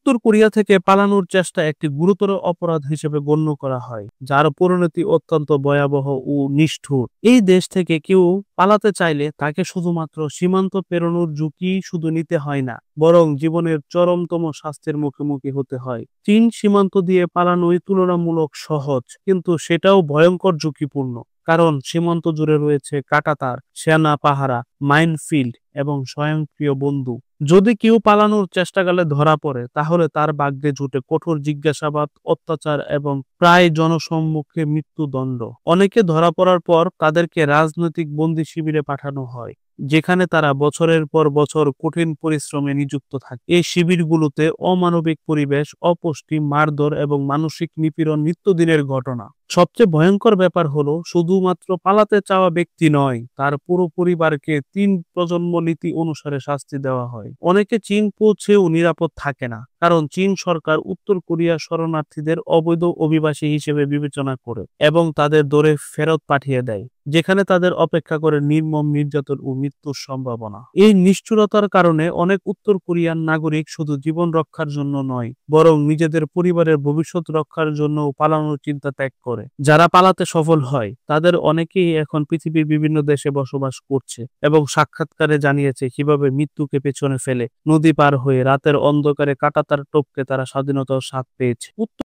উত্তর কোরিয়া থেকে পালানোর চেষ্টা একটি গুরুতর অপরাধ হিসেবে গণ্য করা হয়, যার পরিণতি অত্যন্ত ভয়াবহ ও নিষ্ঠুর। এই দেশ থেকে কেউ পালাতে চাইলে তাকে শুধুমাত্র সীমান্ত পেরোনোর ঝুঁকি শুধু নিতে হয় না, বরং জীবনের চরমতম শাস্তির মুখোমুখি হতে হয়। চীন সীমান্ত দিয়ে পালানোই তুলনামূলক সহজ, কিন্তু সেটাও ভয়ঙ্কর ঝুঁকিপূর্ণ। কারণ সীমান্ত জুড়ে রয়েছে কাঁটাতার, সেনা পাহারা, মাইনফিল্ড এবং স্বয়ংক্রিয় বন্দুক। যদি কেউ পালানোর চেষ্টা করলে ধরা পড়ে, তাহলে তার ভাগ্যে জুটে কঠোর জিজ্ঞাসাবাদ, অত্যাচার এবং প্রায় জনসম্মুখে মৃত্যুদণ্ড। অনেকে ধরা পড়ার পর তাদেরকে রাজনৈতিক বন্দী শিবিরে পাঠানো হয়, যেখানে তারা বছরের পর বছর কঠিন পরিশ্রমে নিযুক্ত থাকে। এই শিবিরগুলোতে অমানবিক পরিবেশ, অপুষ্টি, মারধর এবং মানসিক নিপীড়ন নিত্যদিনের ঘটনা। সবচেয়ে ভয়ঙ্কর ব্যাপার হলো, শুধুমাত্র পালাতে চাওয়া ব্যক্তি নয়, তার পুরো পরিবারকে 3 প্রজন্ম নীতি অনুসারে শাস্তি দেওয়া হয়। অনেকে চীন পৌঁছেও নিরাপদ থাকে না, কারণ চীন সরকার উত্তর কোরিয়া শরণার্থীদের অবৈধ অভিবাসী হিসেবে বিবেচনা করে এবং তাদের দৌড়ে ফেরত পাঠিয়ে দেয়, যেখানে তাদের অপেক্ষা করে নির্মম নির্যাতন ও মৃত্যুর সম্ভাবনা। এই নিষ্ঠুরতার কারণে অনেক উত্তর কোরিয়ান নাগরিক শুধু জীবন রক্ষার জন্য নয়, বরং নিজেদের পরিবারের ভবিষ্যৎ রক্ষার জন্য পালানোর চিন্তা ত্যাগ করে। যারা পালাতে সফল হয়, তাদের অনেকেই এখন পৃথিবীর বিভিন্ন দেশে বসবাস করছে এবং সাক্ষাৎকারে জানিয়েছে কিভাবে মৃত্যুকে পেছনে ফেলে নদী পার হয়ে রাতের অন্ধকারে কাঁটাতার টপকে তারা স্বাধীনতার স্বাদ পেয়েছে।